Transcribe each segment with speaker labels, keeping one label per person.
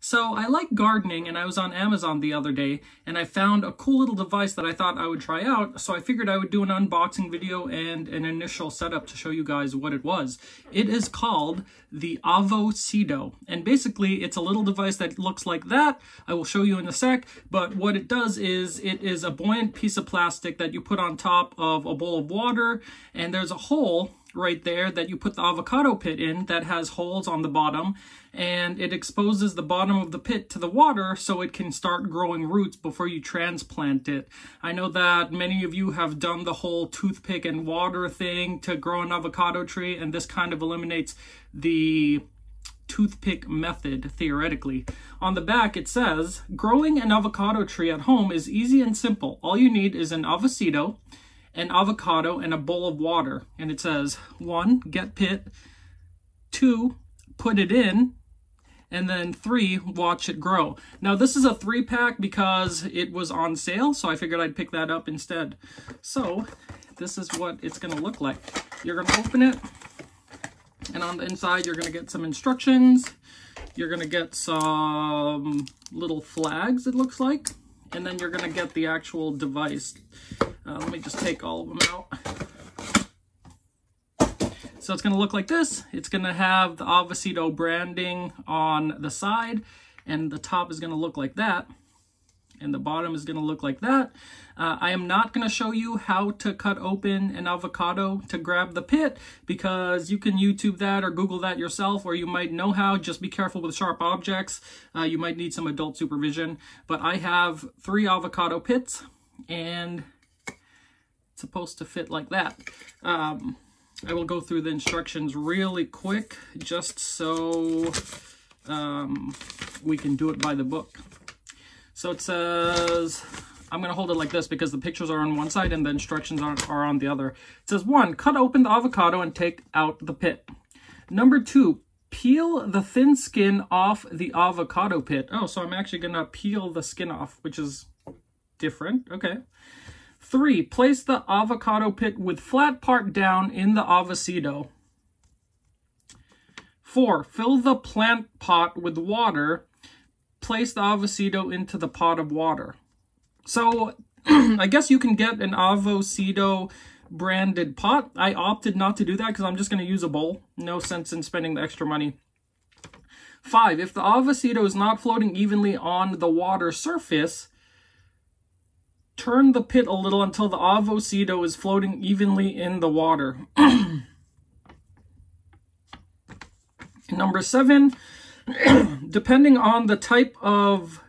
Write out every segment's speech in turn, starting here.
Speaker 1: So I like gardening, and I was on Amazon the other day and I found a cool little device that I thought I would try out. So I figured I would do an unboxing video and an initial setup to show you guys what it was. It is called the AvoSeedo, and basically it's a little device that looks like that. I will show you in a sec, but what it does is it is a buoyant piece of plastic that you put on top of a bowl of water, and there's a hole right there that you put the avocado pit in that has holes on the bottom, and it exposes the bottom of the pit to the water so it can start growing roots before you transplant it. I know that many of you have done the whole toothpick and water thing to grow an avocado tree, and this kind of eliminates the toothpick method, theoretically. On the back it says, growing an avocado tree at home is easy and simple. All you need is an AvoSeedo, an avocado, and a bowl of water. And it says, 1, get pit, 2, put it in, and then 3, watch it grow. Now this is a 3-pack because it was on sale, so I figured I'd pick that up instead. So this is what it's gonna look like. You're gonna open it, and on the inside you're gonna get some instructions. You're gonna get some little flags, it looks like, and then you're gonna get the actual device. Let me just take all of them out. So it's going to look like this. It's going to have the AvoSeedo branding on the side, and the top is going to look like that, and the bottom is going to look like that. I am not going to show you how to cut open an avocado to grab the pit, because you can YouTube that or Google that yourself, or you might know how. Just be careful with sharp objects. You might need some adult supervision. But I have 3 avocado pits, and supposed to fit like that. I will go through the instructions really quick just so we can do it by the book. So it says, I'm going to hold it like this because the pictures are on one side and the instructions are on the other. It says, 1, cut open the avocado and take out the pit. Number 2, peel the thin skin off the avocado pit. Oh, so I'm actually going to peel the skin off, which is different. Okay. 3, place the avocado pit with flat part down in the AvoSeedo. 4, fill the plant pot with water. Place the AvoSeedo into the pot of water. So I guess you can get an AvoSeedo branded pot. I opted not to do that because I'm just going to use a bowl. No sense in spending the extra money. 5, if the AvoSeedo is not floating evenly on the water surface, turn the pit a little until the AvoSeedo is floating evenly in the water. Number 7, depending on the type of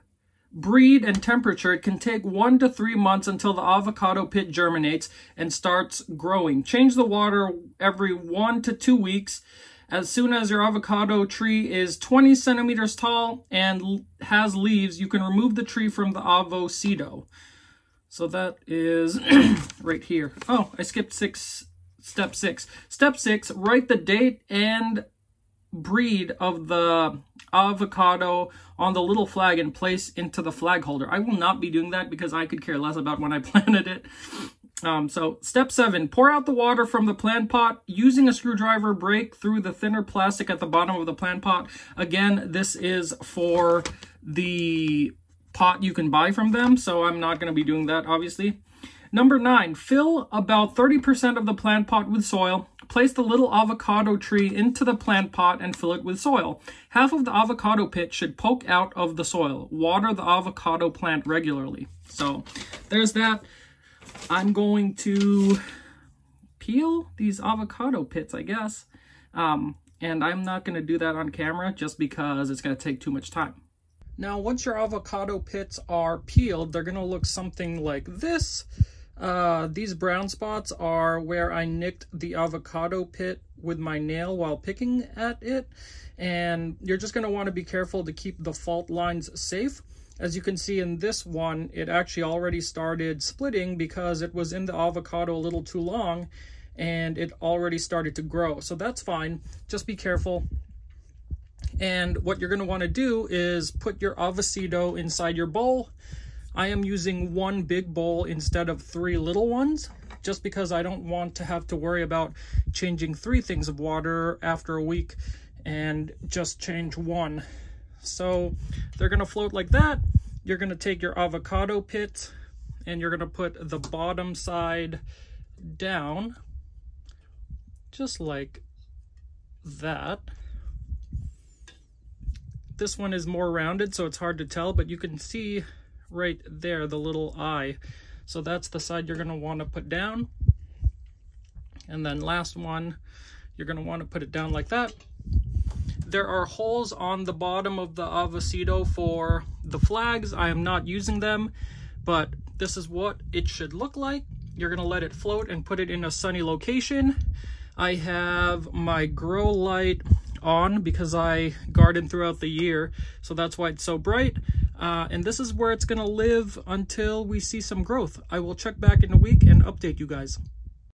Speaker 1: breed and temperature, it can take 1 to 3 months until the avocado pit germinates and starts growing. Change the water every 1 to 2 weeks. As soon as your avocado tree is 20 centimeters tall and has leaves, you can remove the tree from the AvoSeedo. So that is right here. Oh, I skipped step 6. Step 6, write the date and breed of the avocado on the little flag and place into the flag holder. I will not be doing that because I could care less about when I planted it. So step 7, pour out the water from the plant pot. Using a screwdriver, break through the thinner plastic at the bottom of the plant pot. Again, this is for the pot you can buy from them, so I'm not going to be doing that, obviously. Number 9, fill about 30% of the plant pot with soil. Place the little avocado tree into the plant pot and fill it with soil. Half of the avocado pit should poke out of the soil. Water the avocado plant regularly. So there's that. I'm going to peel these avocado pits, I guess. And I'm not going to do that on camera just because it's going to take too much time. Now, once your avocado pits are peeled, they're going to look something like this. These brown spots are where I nicked the avocado pit with my nail while picking at it. And you're just going to want to be careful to keep the fault lines safe. As you can see in this one, it actually already started splitting because it was in the avocado a little too long and it already started to grow. So that's fine. Just be careful. And what you're going to want to do is put your AvoSeedo inside your bowl. I am using 1 big bowl instead of 3 little ones, just because I don't want to have to worry about changing 3 things of water after a week and just change 1. So They're going to float like that. You're going to take your avocado pit and you're going to put the bottom side down, just like that. This one is more rounded, so it's hard to tell, but you can see right there the little eye. So that's the side you're going to want to put down. And then last one, you're going to want to put it down like that. There are holes on the bottom of the AvoSeedo for the flags. I am not using them, but this is what it should look like. You're going to let it float and put it in a sunny location. I have my grow light on because I garden throughout the year, so that's why it's so bright. And this is where it's going to live until we see some growth. I will check back in a week and update you guys.